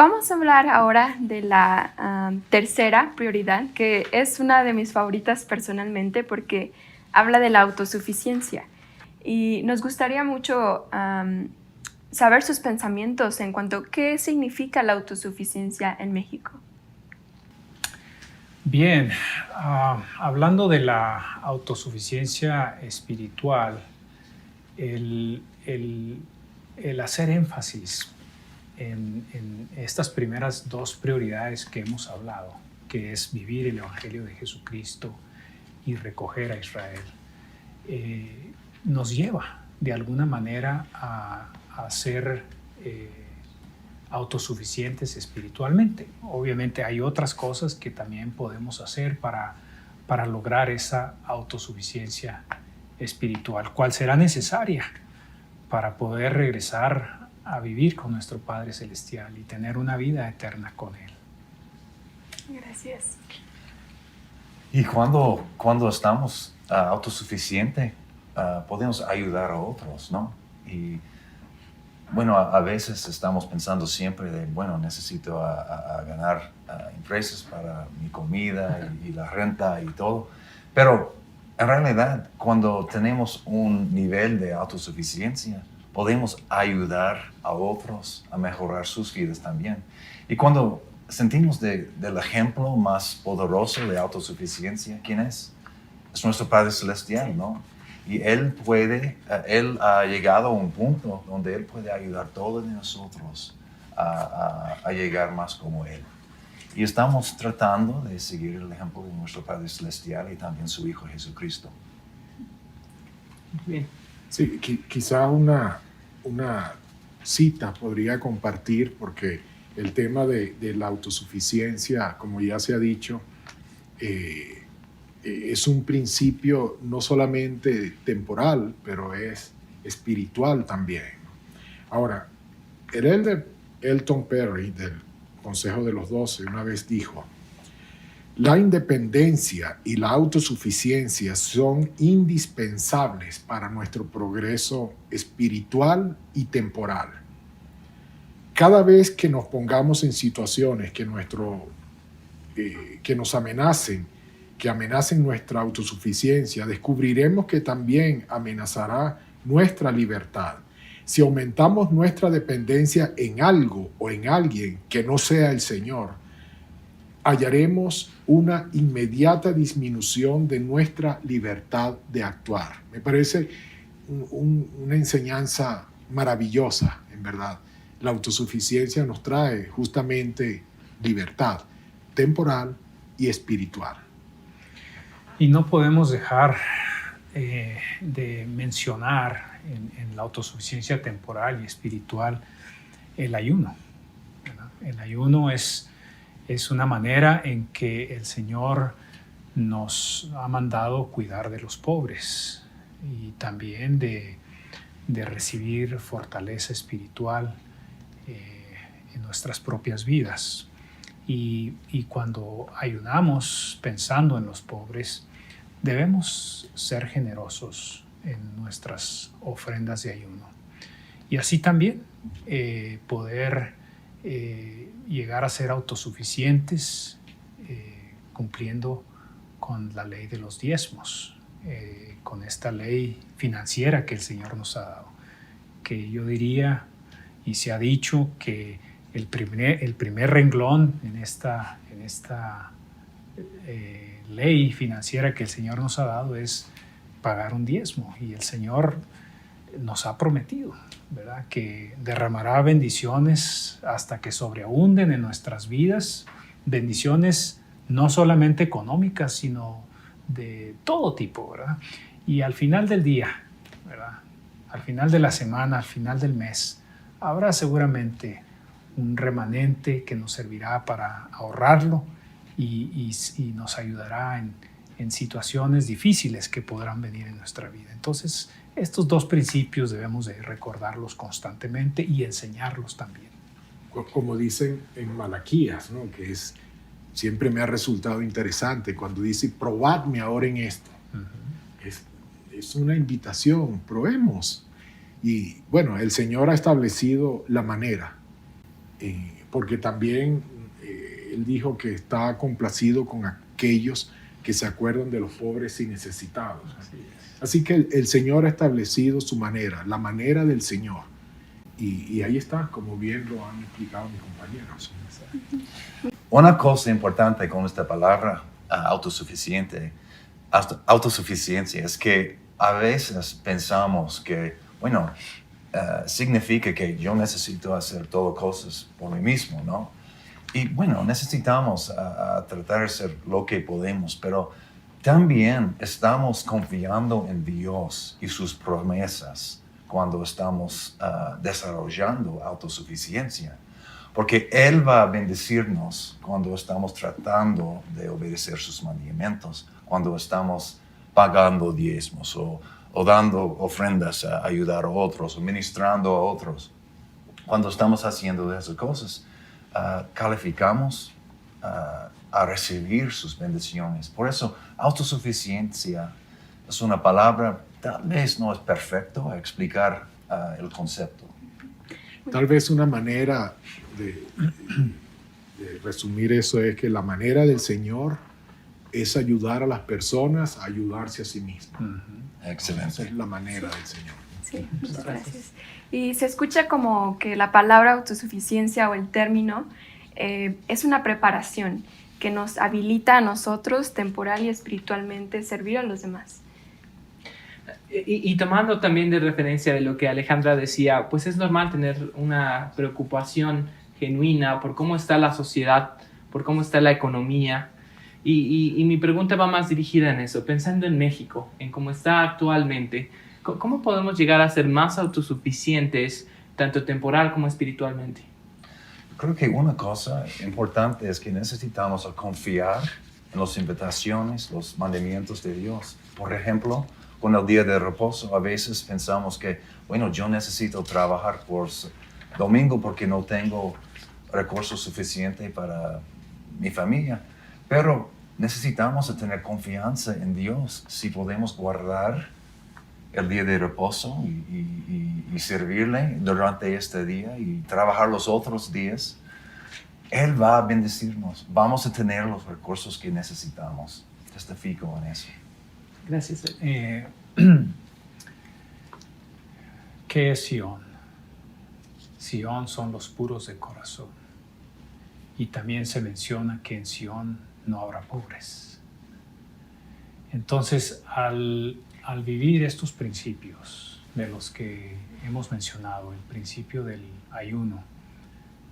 Vamos a hablar ahora de la tercera prioridad, que es una de mis favoritas personalmente porque habla de la autosuficiencia. Y nos gustaría mucho saber sus pensamientos en cuanto a qué significa la autosuficiencia en México. Bien, hablando de la autosuficiencia espiritual, el hacer énfasis en estas primeras dos prioridades que hemos hablado, que es vivir el Evangelio de Jesucristo y recoger a Israel, nos lleva de alguna manera a ser autosuficientes espiritualmente. Obviamente hay otras cosas que también podemos hacer para lograr esa autosuficiencia espiritual, cual será necesaria para poder regresar a vivir con nuestro Padre Celestial y tener una vida eterna con Él. Gracias. Y cuando estamos autosuficientes, podemos ayudar a otros, ¿no? Y bueno, a veces estamos pensando siempre de, bueno, necesito ganar ingresos para mi comida y la renta y todo. Pero en realidad, cuando tenemos un nivel de autosuficiencia, podemos ayudar a otros a mejorar sus vidas también. Y cuando sentimos del ejemplo más poderoso de autosuficiencia, ¿quién es? Es nuestro Padre Celestial, ¿no? Y Él ha llegado a un punto donde Él puede ayudar a todos nosotros a llegar más como Él. Y estamos tratando de seguir el ejemplo de nuestro Padre Celestial y también su Hijo Jesucristo. Bien. Sí, quizá una cita podría compartir, porque el tema de la autosuficiencia, como ya se ha dicho, es un principio no solamente temporal, pero es espiritual también. Ahora, el elder Elton Perry del Consejo de los 12 una vez dijo: la independencia y la autosuficiencia son indispensables para nuestro progreso espiritual y temporal. Cada vez que nos pongamos en situaciones que nos amenacen, que amenacen nuestra autosuficiencia, descubriremos que también amenazará nuestra libertad. Si aumentamos nuestra dependencia en algo o en alguien que no sea el Señor, hallaremos una inmediata disminución de nuestra libertad de actuar. Me parece una enseñanza maravillosa, en verdad. La autosuficiencia nos trae justamente libertad temporal y espiritual. Y no podemos dejar de mencionar en la autosuficiencia temporal y espiritual el ayuno, ¿verdad? El ayuno es una manera en que el Señor nos ha mandado cuidar de los pobres y también de recibir fortaleza espiritual en nuestras propias vidas. Y cuando ayunamos pensando en los pobres, debemos ser generosos en nuestras ofrendas de ayuno. Y así también poder llegar a ser autosuficientes cumpliendo con la ley de los diezmos, con esta ley financiera que el Señor nos ha dado, que yo diría y se ha dicho que el primer renglón en esta ley financiera que el Señor nos ha dado es pagar un diezmo, y el Señor nos ha prometido, ¿verdad?, que derramará bendiciones hasta que sobreabunden en nuestras vidas, bendiciones no solamente económicas, sino de todo tipo, ¿verdad? Y al final del día, ¿verdad?, al final de la semana, al final del mes, habrá seguramente un remanente que nos servirá para ahorrarlo y nos ayudará en situaciones difíciles que podrán venir en nuestra vida. Entonces, estos dos principios debemos de recordarlos constantemente y enseñarlos también. Como dicen en Malaquías, ¿no?, que siempre me ha resultado interesante cuando dice: probadme ahora en esto. Uh-huh. Es una invitación, probemos. Y bueno, el Señor ha establecido la manera porque también él dijo que está complacido con aquellos que se acuerdan de los pobres y necesitados. Así que el Señor ha establecido su manera, la manera del Señor. Y ahí está, como bien lo han explicado mis compañeros. Una cosa importante con esta palabra autosuficiencia es que a veces pensamos que, bueno, significa que yo necesito hacer todas cosas por mí mismo, ¿no? Y bueno, necesitamos tratar de hacer lo que podemos, pero también estamos confiando en Dios y sus promesas cuando estamos desarrollando autosuficiencia. Porque Él va a bendecirnos cuando estamos tratando de obedecer sus mandamientos, cuando estamos pagando diezmos o dando ofrendas a ayudar a otros o ministrando a otros. Cuando estamos haciendo esas cosas, calificamos a recibir sus bendiciones. Por eso, autosuficiencia es una palabra, tal vez no es perfecto a explicar el concepto. Tal vez una manera de resumir eso es que la manera del Señor es ayudar a las personas a ayudarse a sí mismas. Excelente. Esa es la manera del Señor. Sí, muchas gracias. Y se escucha como que la palabra autosuficiencia o el término es una preparación que nos habilita a nosotros temporal y espiritualmente servir a los demás. Y tomando también de referencia de lo que Alejandra decía, pues es normal tener una preocupación genuina por cómo está la sociedad, por cómo está la economía. Y mi pregunta va más dirigida en eso, pensando en México, en cómo está actualmente. ¿Cómo podemos llegar a ser más autosuficientes, tanto temporal como espiritualmente? Creo que una cosa importante es que necesitamos confiar en las invitaciones, los mandamientos de Dios. Por ejemplo, con el día de reposo, a veces pensamos que, bueno, yo necesito trabajar por domingo porque no tengo recursos suficientes para mi familia. Pero necesitamos tener confianza en Dios si podemos guardar el día de reposo y servirle durante este día y trabajar los otros días. Él va a bendecirnos. Vamos a tener los recursos que necesitamos. Testifico en eso. Gracias. ¿Qué es Sion? Sion son los puros de corazón. Y también se menciona que en Sion no habrá pobres. Entonces, al vivir estos principios de los que hemos mencionado, el principio del ayuno,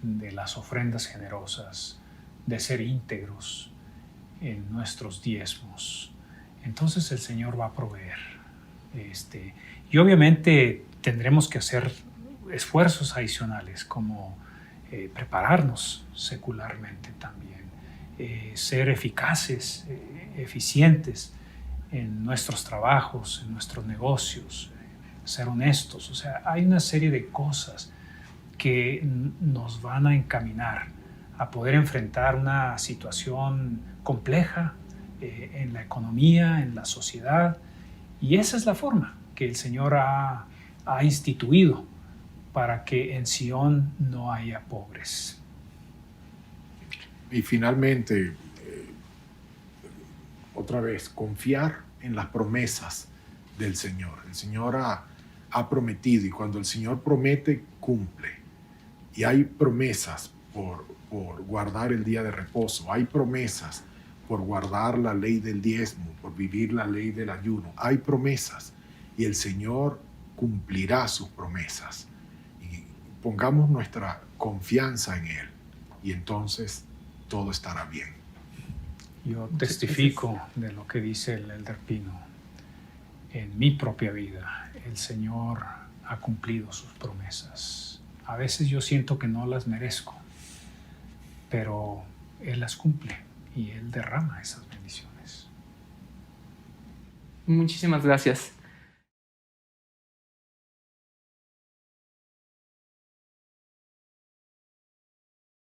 de las ofrendas generosas, de ser íntegros en nuestros diezmos, entonces el Señor va a proveer. Y obviamente tendremos que hacer esfuerzos adicionales como prepararnos secularmente también, ser eficaces, eficientes en nuestros trabajos, en nuestros negocios, ser honestos. O sea, hay una serie de cosas que nos van a encaminar a poder enfrentar una situación compleja en la economía, en la sociedad, y esa es la forma que el Señor ha instituido para que en Sion no haya pobres. Y finalmente, otra vez, confiar en las promesas del Señor. El Señor ha prometido, y cuando el Señor promete, cumple. Y hay promesas por guardar el día de reposo, hay promesas por guardar la ley del diezmo, por vivir la ley del ayuno. Hay promesas y el Señor cumplirá sus promesas. Y pongamos nuestra confianza en Él y entonces todo estará bien. Yo testifico de lo que dice el Elder Pino. En mi propia vida, el Señor ha cumplido sus promesas. A veces yo siento que no las merezco, pero Él las cumple y Él derrama esas bendiciones. Muchísimas gracias.